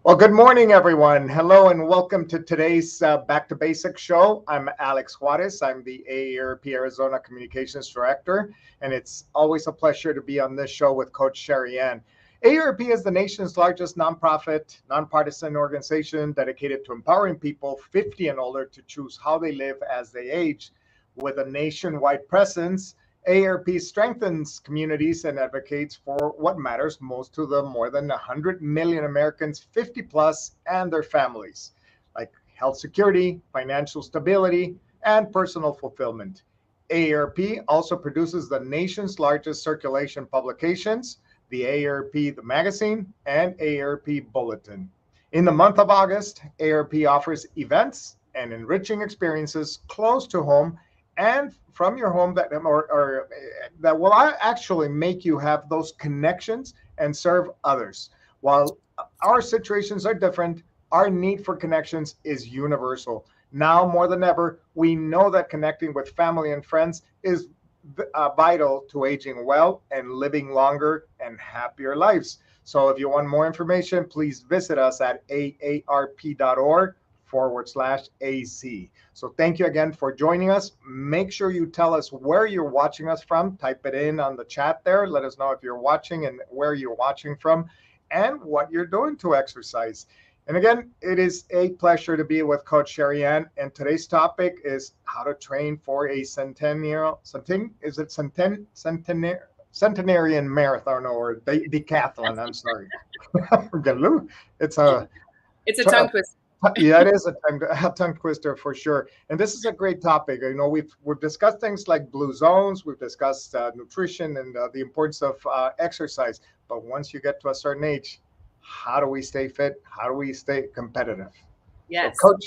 Well, good morning, everyone. Hello, and welcome to today's Back to Basics show. I'm Alex Juarez. I'm the AARP Arizona Communications Director, and it's always a pleasure to be on this show with Coach SheriAnne. AARP is the nation's largest nonprofit, nonpartisan organization dedicated to empowering people 50 and older to choose how they live as they age. With a nationwide presence, AARP strengthens communities and advocates for what matters most to the more than 100 million Americans 50 plus and their families, like health security, financial stability, and personal fulfillment. AARP also produces the nation's largest circulation publications, the AARP The Magazine and AARP Bulletin. In the month of August, AARP offers events and enriching experiences close to home and from your home or that will actually make you have those connections and serve others. While our situations are different, our need for connections is universal. Now more than ever, we know that connecting with family and friends is vital to aging well and living longer and happier lives. So if you want more information, please visit us at aarp.org/AC. So thank you again for joining us. Make sure you tell us where you're watching us from. Type it in on the chat there. Let us know if you're watching and where you're watching from and what you're doing to exercise. And again, it is a pleasure to be with Coach SheriAnne. And today's topic is how to train for a Centenarian Marathon or Decathlon. I'm sorry. It's a tongue twister. Yeah, it is a tongue twister for sure. And this is a great topic. You know, we've discussed things like blue zones. We've discussed nutrition and the importance of exercise. But once you get to a certain age, how do we stay fit? How do we stay competitive? Yes. So, Coach.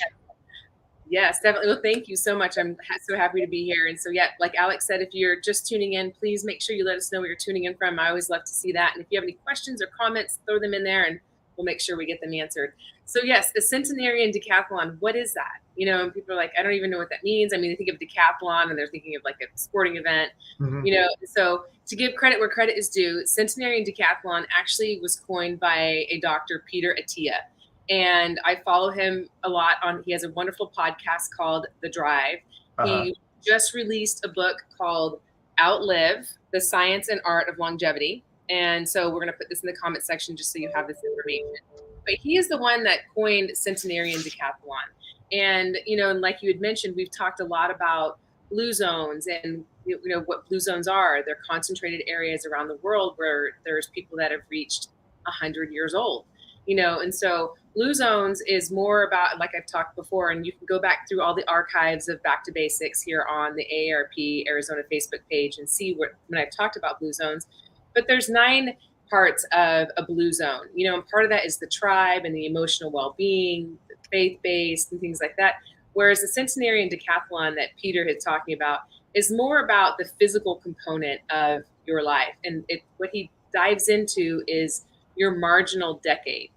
Yes, definitely. Well, thank you so much. I'm so happy to be here. And so, yeah, like Alex said, if you're just tuning in, please make sure you let us know where you're tuning in from. I always love to see that. And if you have any questions or comments, throw them in there and we'll make sure we get them answered. So yes, the Centenarian Decathlon, what is that? You know, and people are like, I don't even know what that means. I mean, they think of decathlon and they're thinking of like a sporting event, you know. So to give credit where credit is due, Centenarian Decathlon actually was coined by a Dr. Peter Attia. And I follow him a lot he has a wonderful podcast called The Drive. He just released a book called Outlive, The Science and Art of Longevity. And so we're going to put this in the comment section just so you have this information. But he is the one that coined Centenarian Decathlon. And, you know, and like you had mentioned, we've talked a lot about blue zones and, you know, what blue zones are. They're concentrated areas around the world where there's people that have reached 100 years old, you know. And so blue zones is more about, like I've talked before, and you can go back through all the archives of Back to Basics here on the AARP Arizona Facebook page and see when I've talked about blue zones. But there's 9 parts of a blue zone, you know, and part of that is the tribe and the emotional well-being, faith-based and things like that. Whereas the Centenarian Decathlon that Peter is talking about is more about the physical component of your life. And what he dives into is your marginal decade.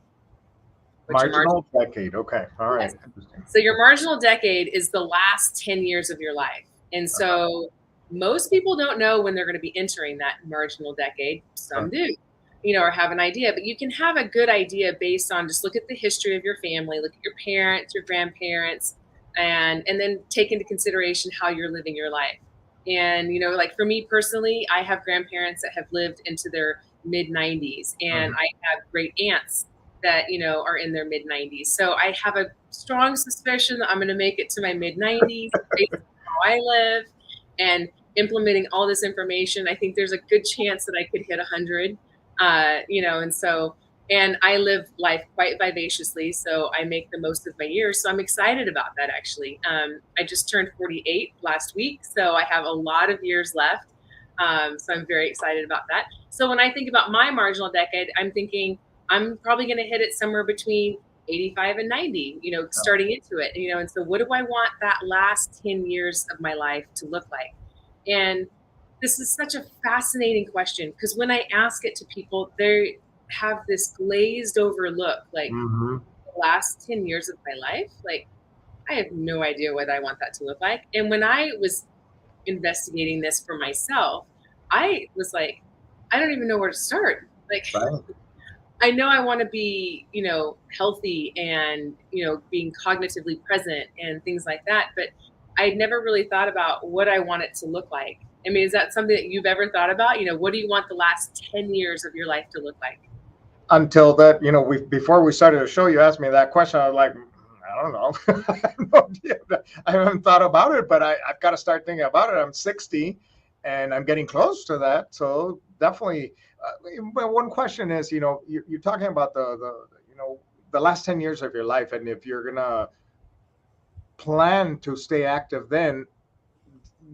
Marginal decade. Okay. All right. Yes. Interesting. So your marginal decade is the last 10 years of your life. And so most people don't know when they're going to be entering that marginal decade. Some do, you know, or have an idea, but you can have a good idea based on just look at the history of your family, look at your parents, your grandparents, and then take into consideration how you're living your life. And, you know, like for me personally, I have grandparents that have lived into their mid 90s and I have great aunts that, you know, are in their mid 90s. So I have a strong suspicion that I'm going to make it to my mid 90s based on how I live and implementing all this information. I think there's a good chance that I could hit 100, you know, and I live life quite vivaciously. So I make the most of my years. So I'm excited about that, actually. I just turned 48 last week. So I have a lot of years left. So I'm very excited about that. So when I think about my marginal decade, I'm thinking I'm probably going to hit it somewhere between 85 and 90, you know, starting into it, you know. And so what do I want that last 10 years of my life to look like? And this is such a fascinating question because when I ask it to people, they have this glazed over look, like the last 10 years of my life, like I have no idea what I want that to look like. And when I was investigating this for myself, I was like, I don't even know where to start. Like, I know I want to be, healthy and, being cognitively present and things like that. But I never really thought about what I want it to look like. I mean, is that something that you've ever thought about? What do you want the last 10 years of your life to look like? Until that, before we started the show, you asked me that question. I was like, I don't know. I have no idea. I haven't thought about it, but I've got to start thinking about it. I'm 60 and I'm getting close to that. So definitely, one question is, you're talking about the last 10 years of your life. And if you're going to plan to stay active, then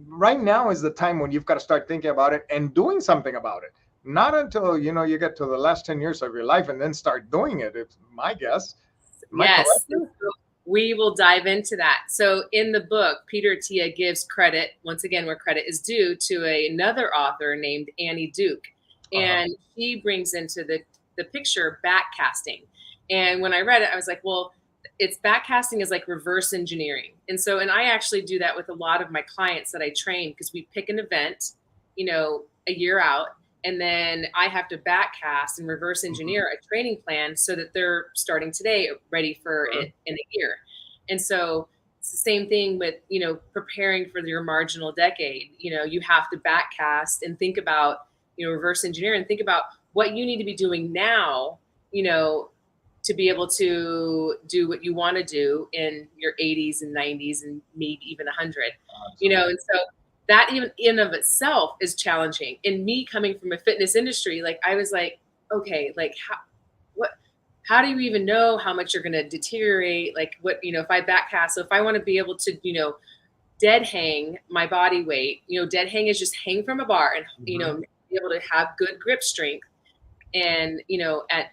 right now is the time when you've got to start thinking about it and doing something about it. Not until, you get to the last 10 years of your life and then start doing it. It's my guess. Yes. We will dive into that. So in the book, Peter Attia gives credit, once again, where credit is due, to another author named Annie Duke. And she brings into the picture backcasting. And when I read it, I was like, well, it's backcasting is like reverse engineering. And I actually do that with a lot of my clients that I train, because we pick an event, a year out, and then I have to backcast and reverse engineer a training plan so that they're starting today ready for it in a year. And so it's the same thing with, preparing for your marginal decade. You have to backcast and think about, reverse engineer and think about what you need to be doing now, to be able to do what you want to do in your 80s and 90s and maybe even 100, and so that even in of itself is challenging. And me coming from a fitness industry, like I was like, okay, like how do you even know how much you're going to deteriorate? Like what, if I backcast, so if I want to be able to, dead hang my body weight, dead hang is just hang from a bar and, be able to have good grip strength. And, at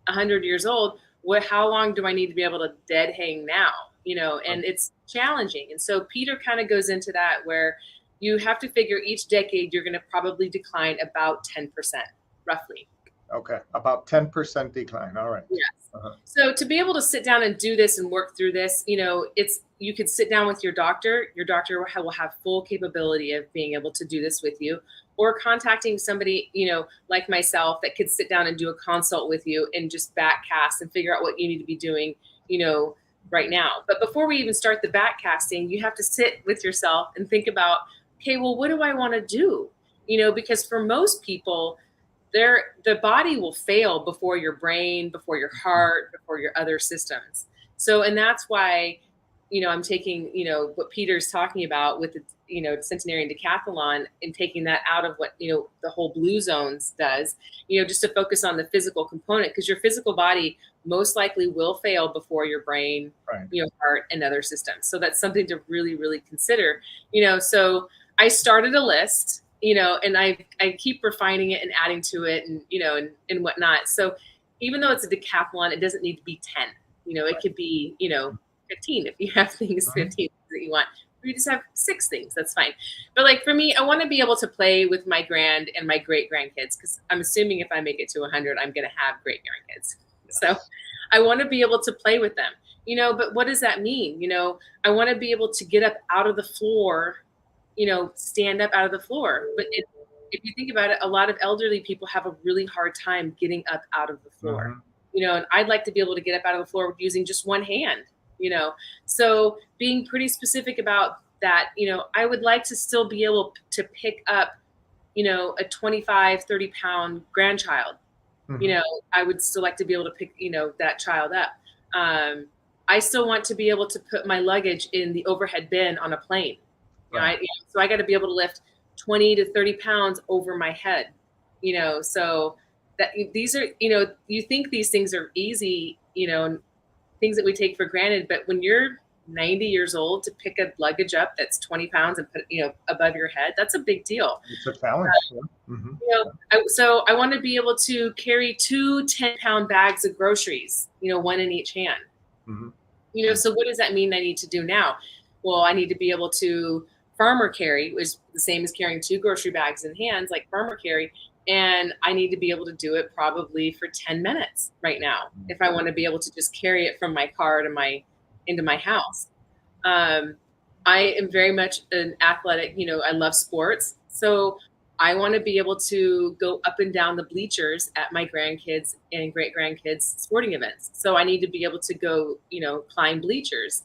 100 years old, how long do I need to be able to dead hang now? And it's challenging. And so Peter kind of goes into that, where you have to figure each decade you're going to probably decline about 10%, roughly. Okay, about 10% decline. All right. Yes. So to be able to sit down and do this and work through this, you could sit down with your doctor. Your doctor will have full capability of being able to do this with you, or contacting somebody, like myself, that could sit down and do a consult with you and just backcast and figure out what you need to be doing, right now. But before we even start the backcasting, you have to sit with yourself and think about, okay, well, what do I want to do? Because for most people, the body will fail before your brain, before your heart, before your other systems. So, and that's why, I'm taking, what Peter's talking about with the, Centenarian Decathlon, and taking that out of what, the whole Blue Zones does, just to focus on the physical component, because your physical body most likely will fail before your brain, right, heart, and other systems. So that's something to really, really consider, so I started a list, and I keep refining it and adding to it, and, and whatnot. So even though it's a decathlon, it doesn't need to be 10, it could be, 15 if you have things, 15 that you want. If you just have 6 things, that's fine. But like for me, I want to be able to play with my grand and my great grandkids, because I'm assuming if I make it to 100, I'm going to have great grandkids. So I want to be able to play with them, but what does that mean? I want to be able to get up out of the floor, stand up out of the floor. But if you think about it, a lot of elderly people have a really hard time getting up out of the floor, and I'd like to be able to get up out of the floor using just one hand, so being pretty specific about that, I would like to still be able to pick up, a 25, 30 pound grandchild. I would still like to be able to pick, that child up. I still want to be able to put my luggage in the overhead bin on a plane. Right. So I got to be able to lift 20 to 30 pounds over my head, so that these are, you think these things are easy, things that we take for granted. But when you're 90 years old, to pick a luggage up that's 20 pounds and put it, above your head, that's a big deal. It's a challenge. So I want to be able to carry 2 10-pound bags of groceries, one in each hand. So what does that mean I need to do now? Well, I need to be able to farmer carry, which is the same as carrying 2 grocery bags in hands, like farmer carry. And I need to be able to do it probably for 10 minutes right now, if I want to be able to just carry it from my car to into my house. I am very much an athletic, I love sports. So I want to be able to go up and down the bleachers at my grandkids and great grandkids sporting events. So I need to be able to go, climb bleachers,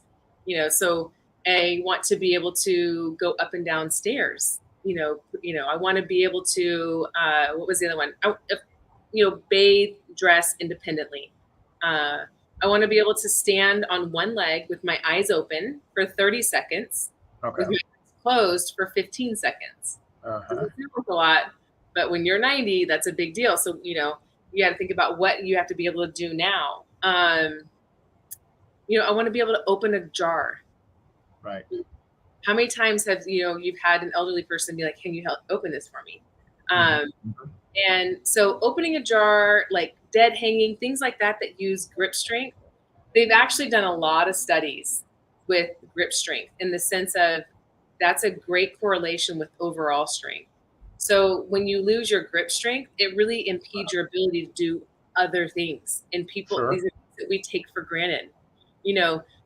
so I want to be able to go up and down stairs. I want to be able to, what was the other one? Bathe, dress independently. I want to be able to stand on one leg with my eyes open for 30 seconds, with my eyes closed for 15 seconds. It sounds a lot, but when you're 90, that's a big deal. So, you got to think about what you have to be able to do now. I want to be able to open a jar. Right. How many times have, you've had an elderly person be like, can you help open this for me? And so opening a jar, like dead hanging, things like that use grip strength. They've actually done a lot of studies with grip strength in the sense of that's a great correlation with overall strength. So when you lose your grip strength, it really impedes your ability to do other things. And people, these are things that we take for granted,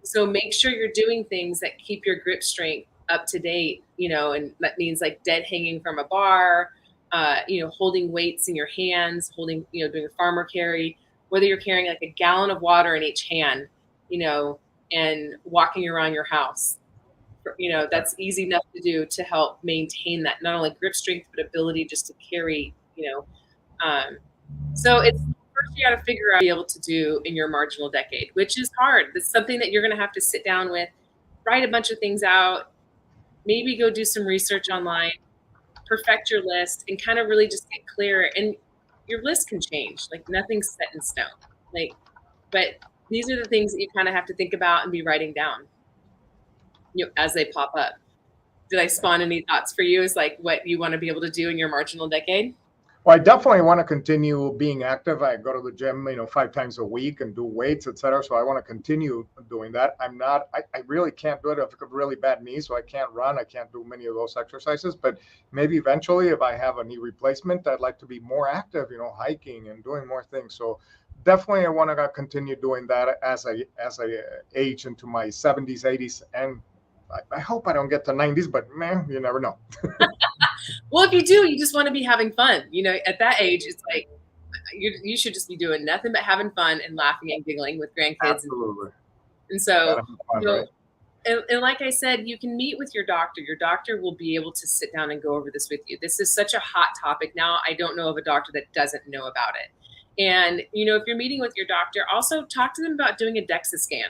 so make sure you're doing things that keep your grip strength up to date, and that means like dead hanging from a bar, holding weights in your hands, doing a farmer carry, whether you're carrying like a gallon of water in each hand, and walking around your house. That's easy enough to do to help maintain that, not only grip strength, but ability just to carry, so it's first you got to figure out, be able to do in your marginal decade, which is hard. It's something that you're going to have to sit down with, write a bunch of things out, maybe go do some research online, perfect your list, and kind of really just get clear. And your list can change, like nothing's set in stone, but these are the things that you kind of have to think about and be writing down, as they pop up. Did I spawn any thoughts for you as like what you want to be able to do in your marginal decade? Well, I definitely want to continue being active. I go to the gym, 5 times a week and do weights, etc. So I want to continue doing that. I really can't do it. I've got really bad knees, so I can't run. I can't do many of those exercises, but maybe eventually if I have a knee replacement, I'd like to be more active, hiking and doing more things. So definitely I want to continue doing that as I age into my 70s, 80s, and I hope I don't get to 90s, but man, you never know. Well, if you do, you just want to be having fun. At that age, it's like you should just be doing nothing but having fun and laughing and giggling with grandkids. Absolutely. And so, fun, right? and like I said, you can meet with your doctor. Your doctor will be able to sit down and go over this with you. This is such a hot topic now. I don't know of a doctor that doesn't know about it. And, if you're meeting with your doctor, also talk to them about doing a DEXA scan.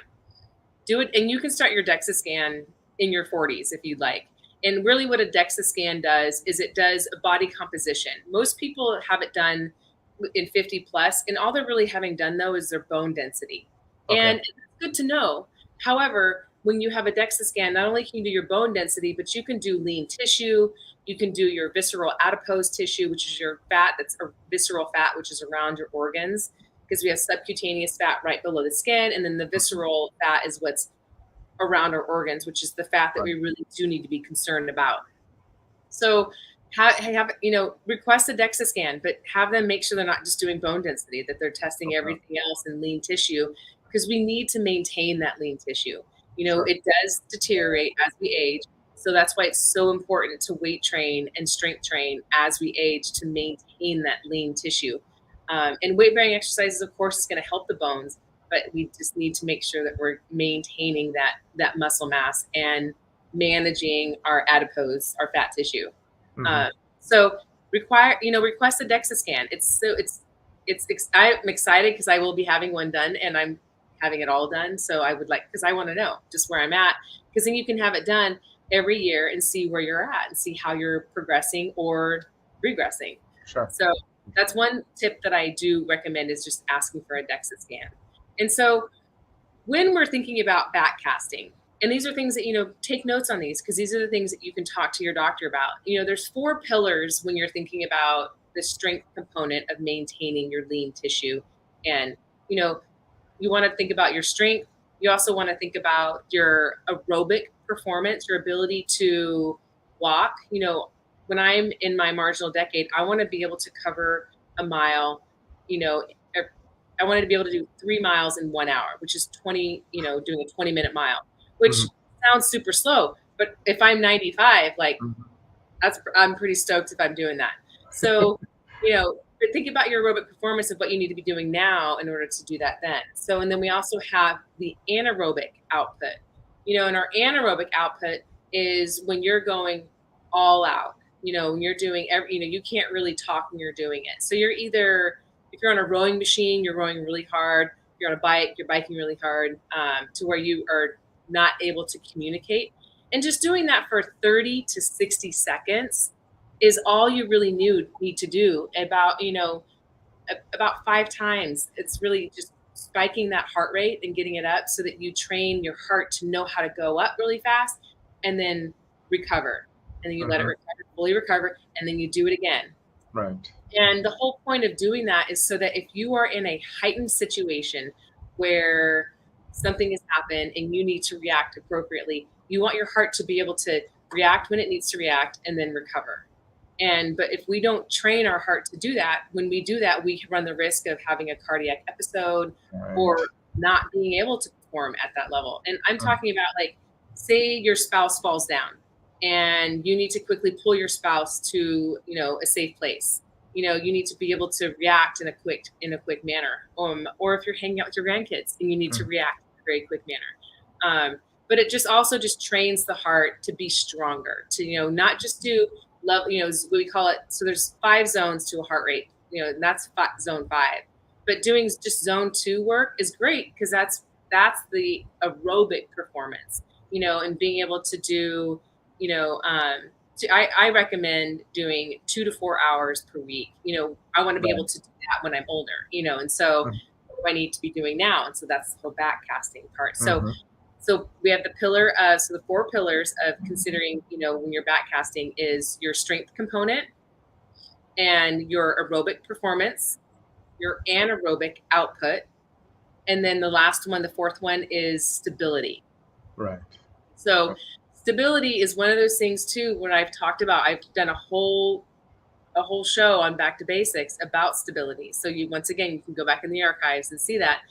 Do it, and you can start your DEXA scan in your 40s if you'd like. And really what a DEXA scan does is it does a body composition. Most people have it done in 50 plus, and all they're really having done though is their bone density. Okay. And it's good to know. However, when you have a DEXA scan, not only can you do your bone density, but you can do lean tissue, you can do your visceral adipose tissue, which is your fat, that's a visceral fat, which is around your organs, because we have subcutaneous fat right below the skin, and then the visceral fat is what's around our organs, which is the fat that we really do need to be concerned about. So request a DEXA scan, but have them make sure they're not just doing bone density, that they're testing everything else in lean tissue, because we need to maintain that lean tissue. It does deteriorate as we age. So that's why it's so important to weight train and strength train as we age to maintain that lean tissue. And weight bearing exercises, of course, is going to help the bones, but we just need to make sure that we're maintaining that muscle mass and managing our adipose, our fat tissue. So request a DEXA scan. I'm excited because I will be having one done, and I'm having it all done. So I would because I want to know just where I'm at, because then you can have it done every year and see where you're at and see how you're progressing or regressing. Sure. So that's one tip that I do recommend, is just asking for a DEXA scan. And so when we're thinking about back casting, and these are things that, take notes on these, because these are the things that you can talk to your doctor about. There's 4 pillars when you're thinking about the strength component of maintaining your lean tissue. And, you want to think about your strength. You also want to think about your aerobic performance, your ability to walk. When I'm in my marginal decade, I want to be able to cover a mile, I wanted to be able to do 3 miles in 1 hour, which is doing a 20-minute mile, which sounds super slow. But if I'm 95, I'm pretty stoked if I'm doing that. So, but think about your aerobic performance of what you need to be doing now in order to do that then. So, and then we also have the anaerobic output. And our anaerobic output is when you're going all out. When you're doing you can't really talk when you're doing it. So you're either, if you're on a rowing machine, you're rowing really hard. If you're on a bike, you're biking really hard, to where you are not able to communicate. And just doing that for 30 to 60 seconds is all you really need to do. About 5 times. It's really just spiking that heart rate and getting it up so that you train your heart to know how to go up really fast and then recover. And then you let it recover, fully recover, and then you do it again. Right. And the whole point of doing that is so that if you are in a heightened situation where something has happened and you need to react appropriately, you want your heart to be able to react when it needs to react and then recover. But if we don't train our heart to do that, when we do that, we run the risk of having a cardiac episode or not being able to perform at that level. And I'm talking about, like, say your spouse falls down and you need to quickly pull your spouse to, a safe place. You need to be able to react in a quick manner. Or if you're hanging out with your grandkids and you need to react in a very quick manner. But it just also trains the heart to be stronger, to, not just do love, is what we call it. So there's 5 zones to a heart rate, and that's zone 5. But doing just zone 2 work is great because that's the aerobic performance, and being able to do, I recommend doing 2 to 4 hours per week. I want to be able to do that when I'm older, and so what do I need to be doing now? And so that's the whole back casting part. So we have the 4 pillars of considering, when you're back casting is your strength component and your aerobic performance, your anaerobic output. And then the last one, the 4th one, is stability. Right. So stability is one of those things too, when I've talked about, I've done a whole show on Back to Basics about stability. So once again, you can go back in the archives and see that.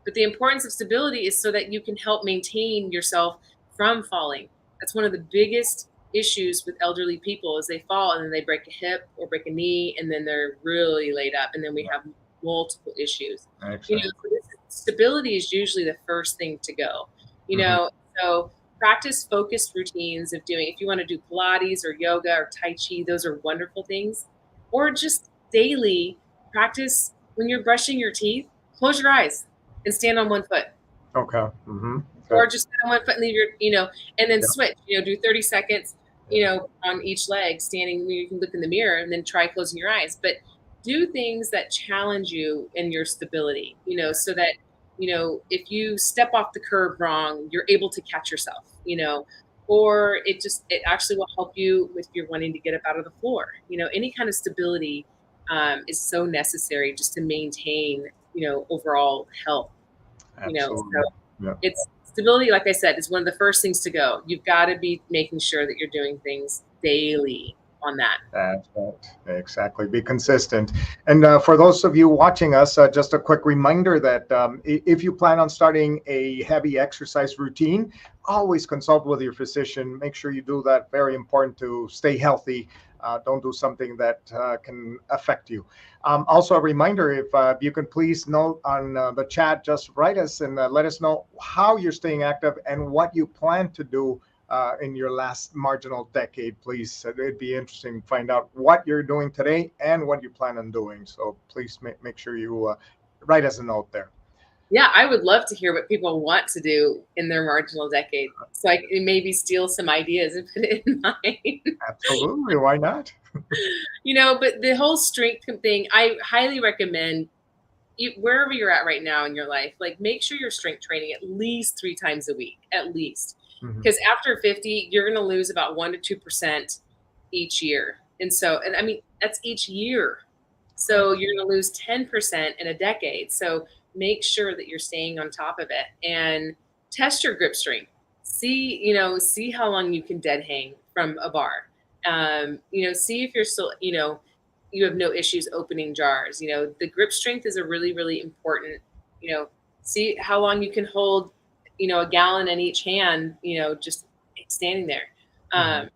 But the importance of stability is so that you can help maintain yourself from falling. That's one of the biggest issues with elderly people is they fall and then they break a hip or break a knee and then they're really laid up. And then we have multiple issues. Stability is usually the first thing to go, so practice focused routines of doing, if you want to do Pilates or yoga or Tai Chi, those are wonderful things. Or just daily practice when you're brushing your teeth, close your eyes and stand on one foot. Okay. Or just stand on one foot and leave your, and then switch, do 30 seconds, on each leg standing. You can look in the mirror and then try closing your eyes, but do things that challenge you in your stability, so that, if you step off the curb wrong, you're able to catch yourself, or it actually will help you if you're wanting to get up out of the floor. Any kind of stability is so necessary just to maintain, overall health. It's stability, like I said, is one of the first things to go. You've got to be making sure that you're doing things daily on that. That's right. Exactly. Be consistent. And for those of you watching us, just a quick reminder that if you plan on starting a heavy exercise routine, always consult with your physician. Make sure you do that. Very important to stay healthy. Don't do something that can affect you. Also, a reminder, if you can please note on the chat, just write us and let us know how you're staying active and what you plan to do in your last marginal decade, please. It'd be interesting to find out what you're doing today and what you plan on doing. So please make sure you write us a note there. Yeah, I would love to hear what people want to do in their marginal decade. So I can maybe steal some ideas and put it in mine. Absolutely. Why not? But the whole strength thing, I highly recommend wherever you're at right now in your life, like make sure you're strength training at least 3 times a week, at least. Because after 50, you're going to lose about 1 to 2% each year. And I mean, that's each year. So you're going to lose 10% in a decade. So make sure that you're staying on top of it and test your grip strength. See how long you can dead hang from a bar. See if you're still, you have no issues opening jars. The grip strength is a really, really important, see how long you can hold, a gallon in each hand, just standing there. And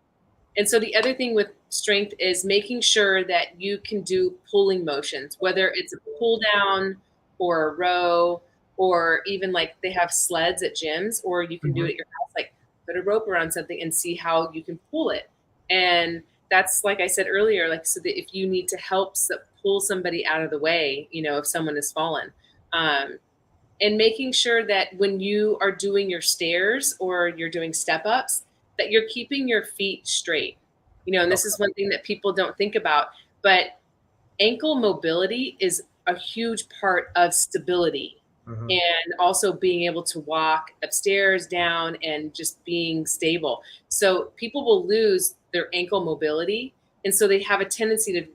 so the other thing with strength is making sure that you can do pulling motions, whether it's a pull down or a row, or even like they have sleds at gyms, or you can do it at your house, like put a rope around something and see how you can pull it. And that's, like I said earlier, like, so that if you need to help pull somebody out of the way, if someone has fallen, and making sure that when you are doing your stairs or you're doing step ups, that you're keeping your feet straight. And this is one thing that people don't think about, but ankle mobility is a huge part of stability, and also being able to walk upstairs, down, and just being stable. So people will lose their ankle mobility, and so they have a tendency to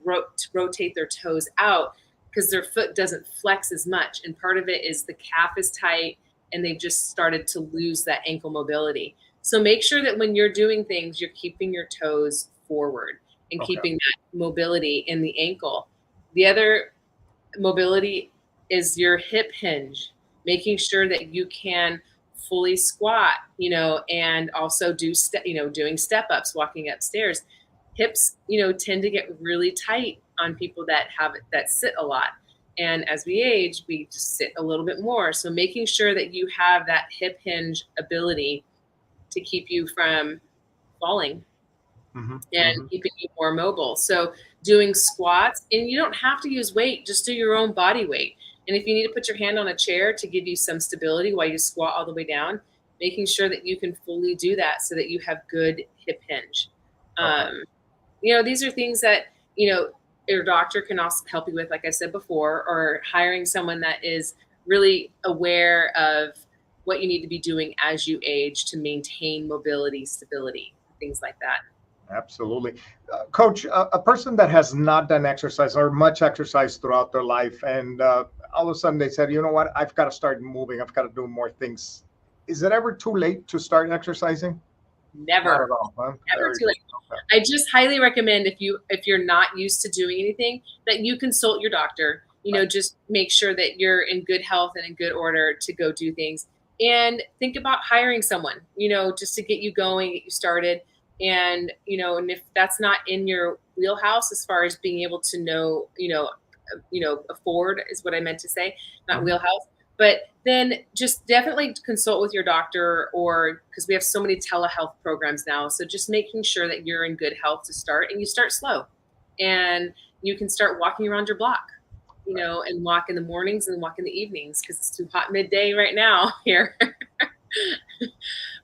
rotate their toes out because their foot doesn't flex as much. And part of it is the calf is tight and they've just started to lose that ankle mobility. So make sure that when you're doing things, you're keeping your toes forward and keeping that mobility in the ankle. The other mobility is your hip hinge, making sure that you can fully squat, and also doing step ups, walking upstairs. Hips, tend to get really tight on people that sit a lot. And as we age, we just sit a little bit more. So making sure that you have that hip hinge ability to keep you from falling and keeping you more mobile. So doing squats, and you don't have to use weight, just do your own body weight. And if you need to put your hand on a chair to give you some stability while you squat all the way down, making sure that you can fully do that so that you have good hip hinge. These are things that, your doctor can also help you with, like I said before, or hiring someone that is really aware of what you need to be doing as you age to maintain mobility, stability, things like that. Absolutely. Coach, a person that has not done exercise or much exercise throughout their life, and all of a sudden they said, you know what, I've got to start moving, I've got to do more things. Is it ever too late to start exercising? Never. Not at all, huh? Never too late. Okay. I just highly recommend, if you're not used to doing anything, that you consult your doctor. Just make sure that you're in good health and in good order to go do things. And think about hiring someone, just to get you going, get you started. And, and if that's not in your wheelhouse, as far as being able to afford is what I meant to say, not wheelhouse, but then just definitely consult with your doctor, or because we have so many telehealth programs now. So just making sure that you're in good health to start, and you start slow, and you can start walking around your block, and walk in the mornings and walk in the evenings, because it's too hot midday right now here.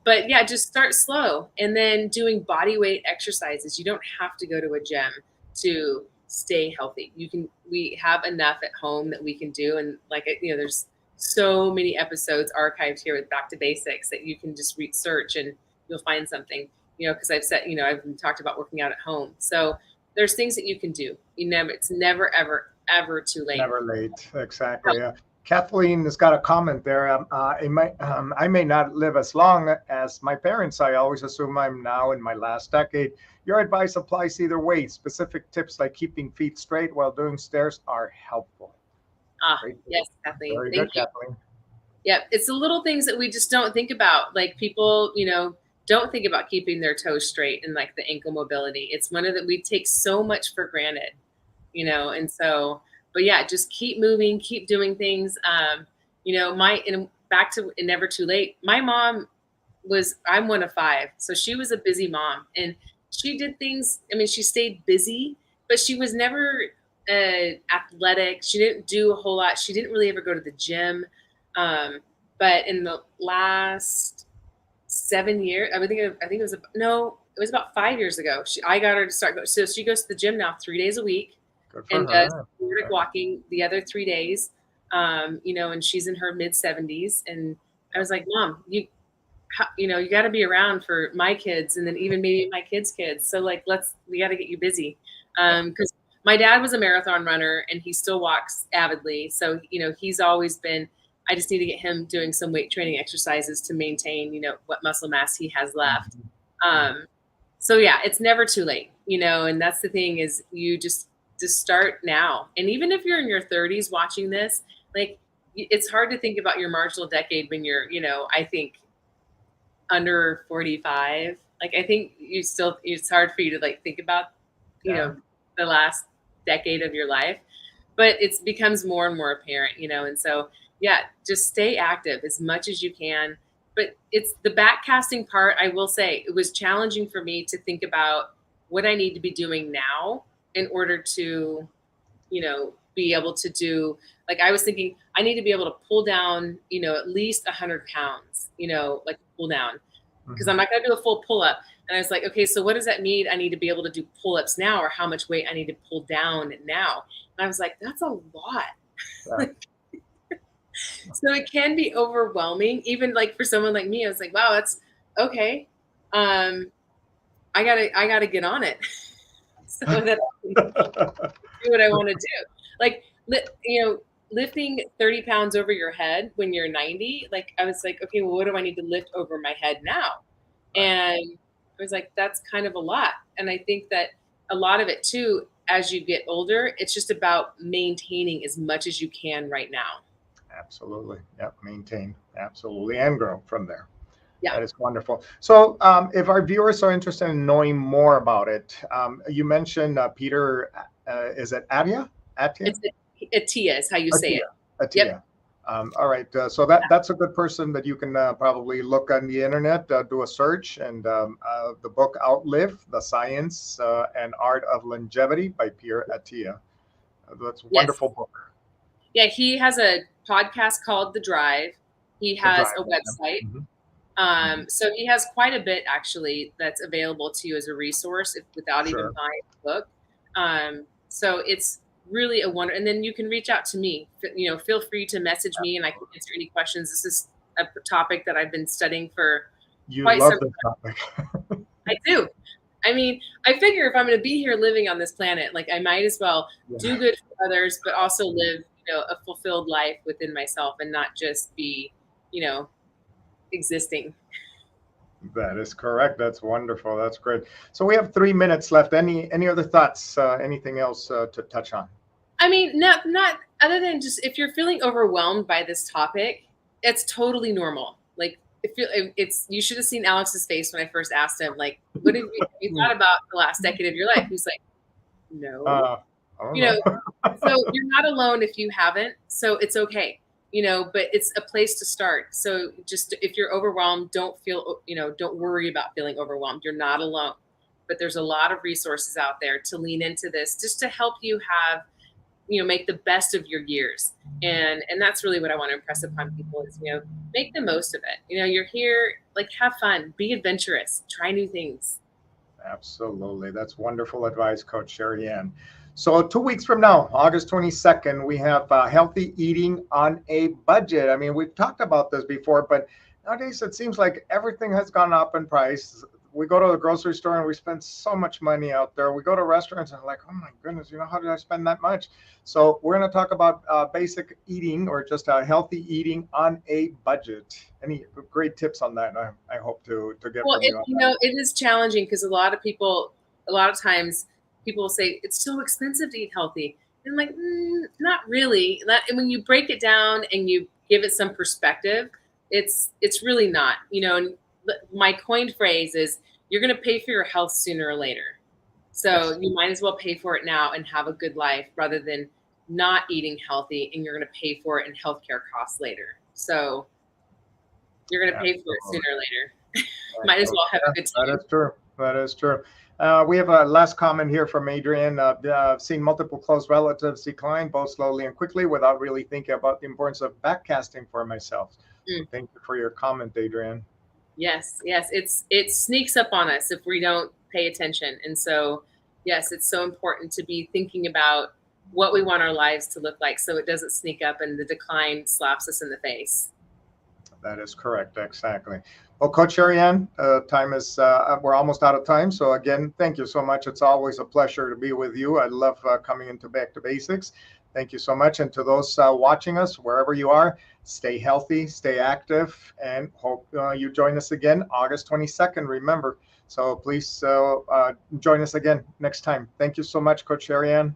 But yeah, just start slow, and then doing body weight exercises. You don't have to go to a gym to stay healthy. We have enough at home that we can do. And there's so many episodes archived here with Back to Basics that you can just research and you'll find something, because I've said, I've talked about working out at home. So there's things that you can do. It's never, ever, ever too late. Never late. Exactly. Yeah. Kathleen has got a comment there. I may not live as long as my parents. I always assume I'm now in my last decade. Your advice applies either way. Specific tips like keeping feet straight while doing stairs are helpful. Yes, Kathleen. Very good, Kathleen. Yeah, it's the little things that we just don't think about. Like people, don't think about keeping their toes straight and like the ankle mobility. It's one of that we take so much for granted, and so. But yeah, just keep moving, keep doing things. Back to never too late. My mom I'm one of 5. So she was a busy mom, and she did things. I mean, she stayed busy, but she was never athletic. She didn't do a whole lot. She didn't really ever go to the gym. But in the last 7 years, it was about 5 years ago. I got her to start going. So she goes to the gym now 3 days a week. And does Nordic walking the other 3 days, and she's in her mid-70s. And I was like, Mom, you got to be around for my kids, and then even maybe my kids' kids. So we got to get you busy, because my dad was a marathon runner and he still walks avidly. So he's always been. I just need to get him doing some weight training exercises to maintain what muscle mass he has left. So yeah, it's never too late, and that's the thing is you just start now. And even if you're in your 30s watching this, it's hard to think about your marginal decade when you're, I think under 45. I think it's hard for you to think about Yeah. the last decade of your life, but it becomes more and more apparent, and so, yeah, just stay active as much as you can. But it's the backcasting part. I will say it was challenging for me to think about what I need to be doing now in order to, be able to do, like, I was thinking I need to be able to pull down, at least 100 pounds, like pull down, because I'm not going to do a full pull up. And I was like, okay, so what does that mean? I need to be able to do pull ups now, or how much weight I need to pull down now. And I was like, that's a lot. Yeah. So it can be overwhelming, even like for someone like me. I was like, wow, that's okay. I gotta get on it so that I can do what I want to do. Like, lifting 30 pounds over your head when you're 90, like, I was like, okay, well, what do I need to lift over my head now? And I was like, that's kind of a lot. And I think that a lot of it too, as you get older, it's just about maintaining as much as you can right now. Absolutely. Yep. Maintain. Absolutely. And grow from there. Yeah. That is wonderful. So if our viewers are interested in knowing more about it, you mentioned Peter, is it Attia? Attia? It's Attia is how you say it. Attia. Yep. All right. So that's a good person that you can probably look on the internet, do a search, and the book Outlive, The Science and Art of Longevity by Peter Attia. That's a wonderful book. Yeah, he has a podcast called The Drive. He has a website. Mm-hmm. So he has quite a bit actually that's available to you as a resource without even buying the book. So it's really a wonder. And then you can reach out to me. Feel free to message me, and I can answer any questions. This is a topic that I've been studying for quite some time. You love this topic. I do. I mean, I figure if I'm going to be here living on this planet, like, I might as well do good for others, but also live, a fulfilled life within myself and not just be, existing. That is correct. That's wonderful. That's great. So we have 3 minutes left. Any other thoughts? Anything else to touch on? I mean, not other than just, if you're feeling overwhelmed by this topic, it's totally normal. Like, you should have seen Alex's face when I first asked him, like, what have you thought about the last decade of your life? He's like, no. So you're not alone if you haven't. So it's okay. But it's a place to start. So just, if you're overwhelmed, don't worry about feeling overwhelmed. You're not alone. But there's a lot of resources out there to lean into this, just to help you have, make the best of your years. And that's really what I want to impress upon people is, make the most of it. You're here, like, have fun, be adventurous, try new things. Absolutely. That's wonderful advice, Coach SheriAnne. So 2 weeks from now, August 22nd, we have healthy eating on a budget. I mean, we've talked about this before, but nowadays it seems like everything has gone up in price. We go to the grocery store and we spend so much money out there. We go to restaurants and like, oh my goodness, how did I spend that much? So we're going to talk about basic eating, or just healthy eating on a budget. Any great tips on that? I hope to get from you. Well, it is challenging because a lot of times people will say it's so expensive to eat healthy. And I'm like, not really. And when you break it down and you give it some perspective, it's really not. And my coined phrase is, you're going to pay for your health sooner or later. So you might as well pay for it now and have a good life, rather than not eating healthy and you're going to pay for it in healthcare costs later. So you're going to pay for it sooner or later. Might as well have a good time. That is true. We have a last comment here from Adrian. I've seen multiple close relatives decline, both slowly and quickly, without really thinking about the importance of backcasting for myself. Thank you for your comment, Adrian. Yes. It sneaks up on us if we don't pay attention. And so, yes, it's so important to be thinking about what we want our lives to look like, so it doesn't sneak up and the decline slaps us in the face. That is correct. Exactly. Well, Coach SheriAnne, time is, we're almost out of time. So again, thank you so much. It's always a pleasure to be with you. I love coming into Back to Basics. Thank you so much. And to those watching us, wherever you are, stay healthy, stay active, and hope you join us again August 22nd. Remember, so please join us again next time. Thank you so much, Coach SheriAnne.